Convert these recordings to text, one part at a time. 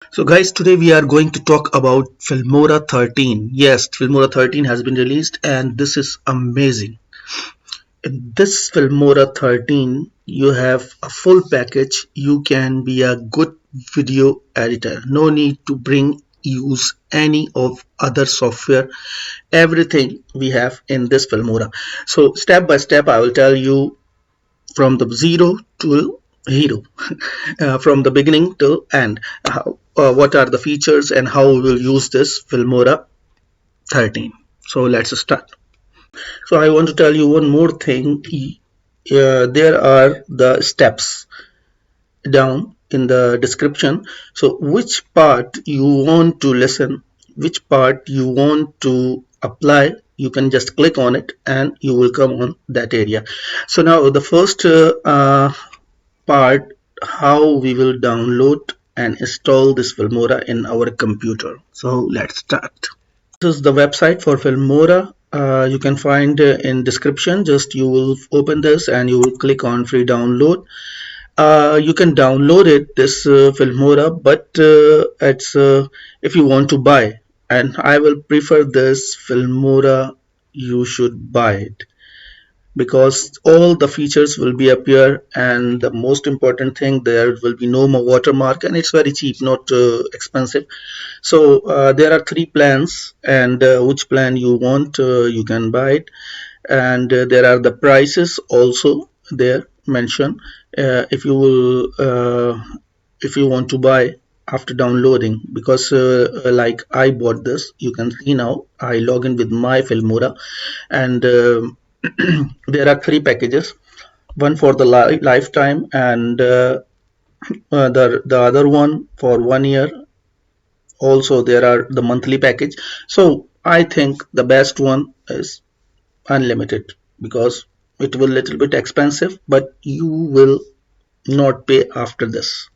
So guys, today we are going to talk about FILMORA 13. Yes, FILMORA 13 has been released and this is amazing. In this FILMORA 13, you have a full package. You can be a good video editor. No need to use any of other software. Everything we have in this FILMORA. So step by step, I will tell you from the zero to hero, from the beginning to end, what are the features and how we will use this Filmora 13. So let's start. So I want to tell you one more thing. There are the steps down in the description. So which part you want to listen, which part you want to apply, you can just click on it and you will come on that area. So now the first part, how we will download and install this Filmora in our computer. So let's start. This is the website for Filmora. You can find in description. Just you will open this and you will click on free download. You can download it, this Filmora, but it's if you want to buy, and I will prefer this Filmora. You should buy it because all the features will be appear, and the most important thing, there will be no more watermark and it's very cheap, not expensive. So there are three plans, and which plan you want, you can buy it. And there are the prices also there mentioned. If you will if you want to buy after downloading, because like I bought this, you can see now I log in with my Filmora, and there are three packages, one for the lifetime, and the other one for 1 year. Also there are the monthly package. So I think the best one is unlimited, because it will little bit expensive, but you will not pay after this.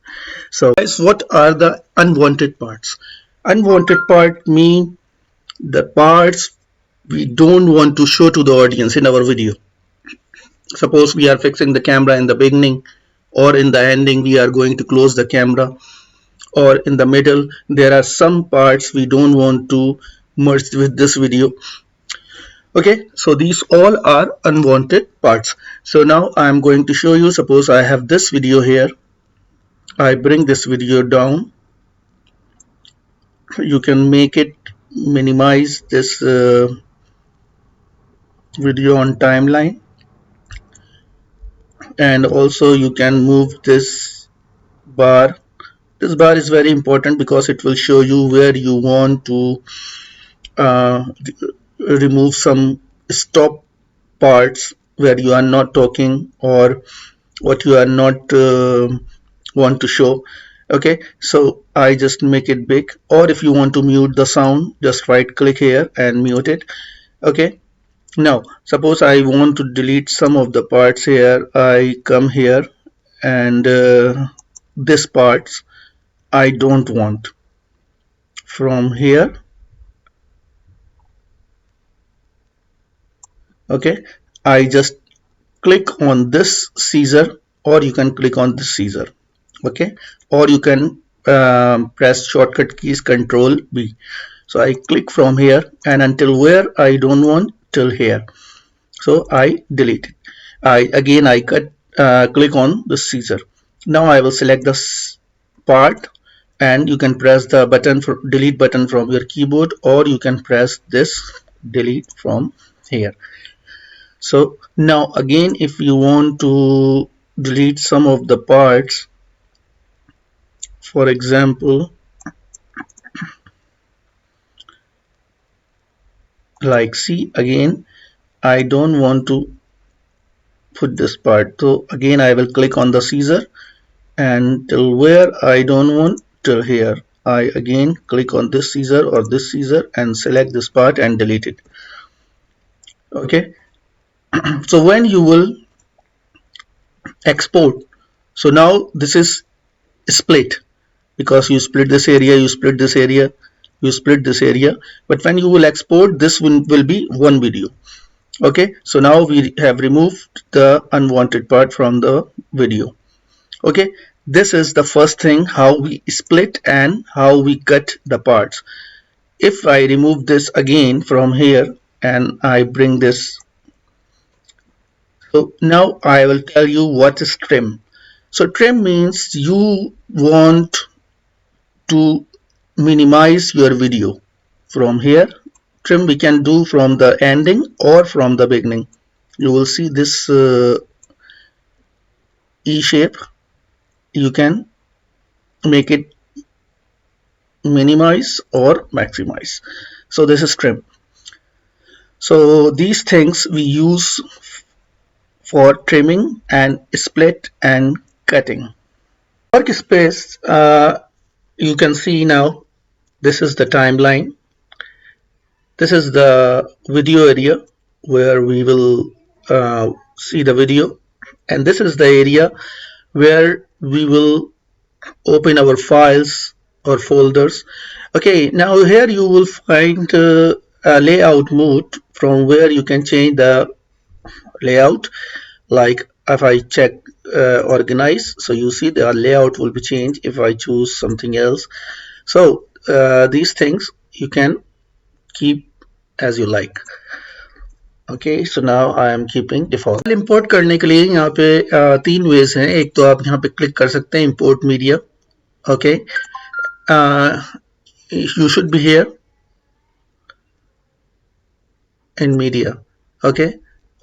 So guys, what are the unwanted parts? Unwanted part mean the parts we don't want to show to the audience in our video. Suppose we are fixing the camera in the beginning, or in the ending we are going to close the camera, or in the middle there are some parts we don't want to merge with this video. Okay, so these all are unwanted parts. So now I am going to show you. Suppose I have this video here, I bring this video down. You can make it minimize this video on timeline, and also you can move this bar. This bar is very important because it will show you where you want to uh, remove some stop parts where you are not talking, or what you are not want to show. Okay, so I just make it big, or if you want to mute the sound, just right click here and mute it. Okay, now suppose I want to delete some of the parts here. I come here, and this parts I don't want. From here, okay, I just click on this scissor, or you can click on this scissor. Okay, or you can press shortcut keys Control B. So I click from here, and until where I don't want, till here. So I delete it. I click on the scissor. Now I will select this part, and you can press the button for delete button from your keyboard, or you can press this delete from here. So now again, if you want to delete some of the parts, for example, like see, again I don't want to put this part, so again I will click on the scissor, and till where I don't want, till here. I again click on this scissor or this scissor and select this part and delete it. Okay, so when you will export, so now this is split, because you split this area, you split this area, you split this area, but when you will export, this will be one video. Okay, so now we have removed the unwanted part from the video. Okay, This is the first thing, how we split and how we cut the parts. If I remove this again from here and I bring this, so now I will tell you what is trim. So trim means you want to minimize your video. From here, trim we can do from the ending or from the beginning. You will see this E shape. You can make it minimize or maximize. So this is trim. So these things we use for trimming and split and cutting. Workspace, you can see now, this is the timeline. This is the video area where we will see the video, and this is the area where we will open our files or folders. Okay, now here you will find a layout mode from where you can change the layout. Like if I check organize, so you see the layout will be changed if I choose something else. So these things you can keep as you like. Okay, so now I am keeping default. Import करने के लिए यहाँ पे 3 ways हैं. एक तो आप यहाँ पे click कर सकते हैं import media. Okay, you should be here in media. Okay,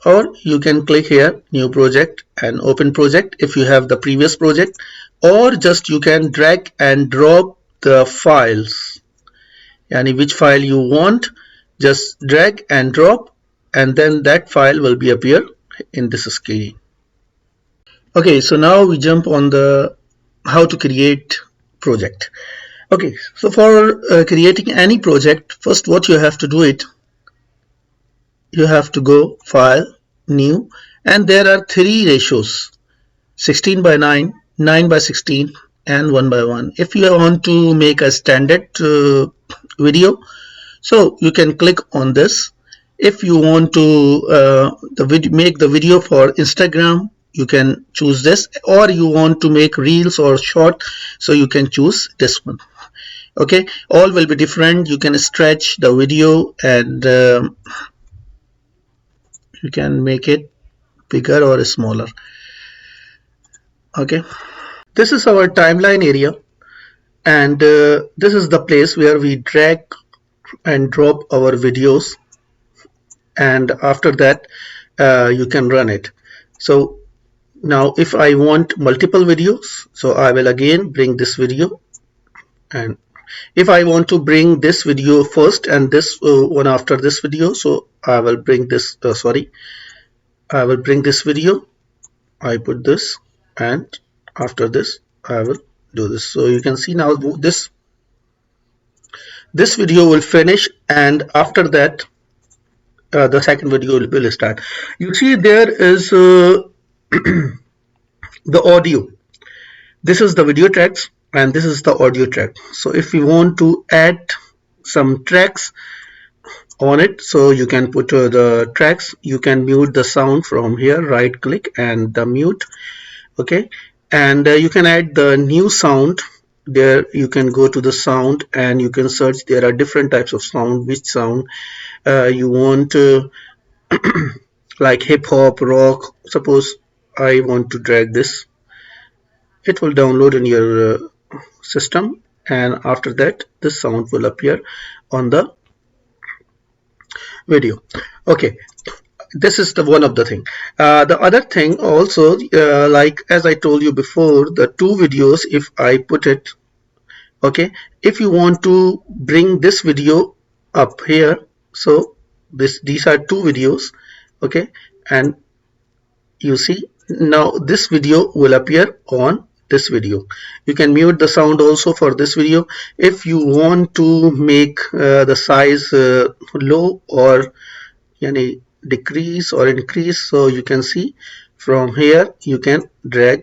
or you can click here new project and open project if you have the previous project, or just you can drag and drop the files. Yani which file you want, just drag and drop, and then that file will be appear in this screen. Okay, so now we jump on the how to create project. Okay, so for creating any project, first what you have to do it, you have to go file, new, and there are 3 ratios: 16 by 9, 9 by 16, and 1 by 1. If you want to make a standard video, so you can click on this. If you want to make the video for Instagram, you can choose this, or you want to make reels or short, so you can choose this one. Okay, all will be different. You can stretch the video and you can make it bigger or smaller. Okay, this is our timeline area, and this is the place where we drag and drop our videos, and after that you can run it. So now if I want multiple videos, so I will again bring this video, and if I want to bring this video first and this one after this video, so I will bring this I will bring this video, I put this, and after this I will do this. So you can see now this video will finish, and after that the second video will start. You see there is the audio. This is the video tracks and this is the audio track. So if you want to add some tracks on it, so you can put the tracks. You can mute the sound from here, right click and the mute. Okay, and you can add the new sound. There you can go to the sound and you can search. There are different types of sound, which sound you want, like hip hop, rock. Suppose I want to drag this, it will download in your system, and after that this sound will appear on the video. Okay, this is the one of the thing. The other thing also, like as I told you before, the 2 videos, if I put it, okay, if you want to bring this video up here, so these are 2 videos, okay, and you see now this video will appear on this video. You can mute the sound also for this video. If you want to make the size low or decrease or increase, so you can see from here you can drag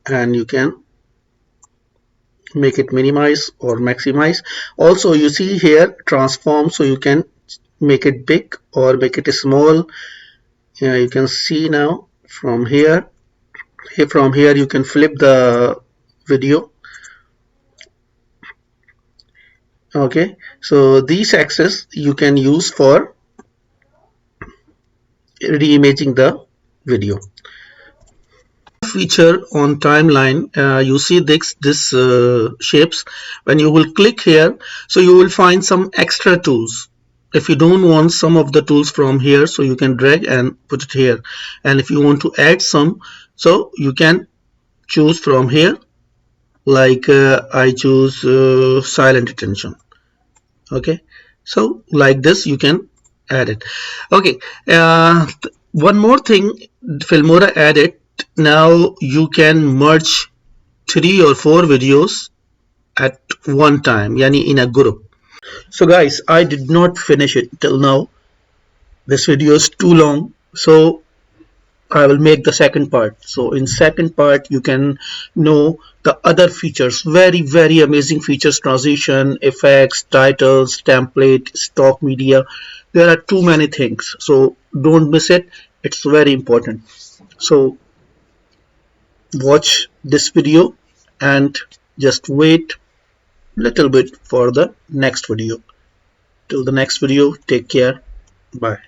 and you can make it minimize or maximize. Also you see here transform, so you can make it big or make it small. You can see now from here you can flip the video. Okay, so these axes you can use for reimaging the video. Feature on timeline, you see this shapes. When you will click here, so you will find some extra tools. If you don't want some of the tools from here, so you can drag and put it here, and if you want to add some, so you can choose from here, like I choose silent attention. Okay, so like this you can add it. Okay, one more thing Filmora added. Now you can merge 3 or 4 videos at one time, yani in a group. So guys, I did not finish it till now. This video is too long, so I will make the second part. So in second part you can know the other features, very amazing features: transition, effects, titles, template, stock media. There are too many things, so don't miss it. It's very important. So watch this video and just wait little bit for the next video. Till the next video, take care. Bye.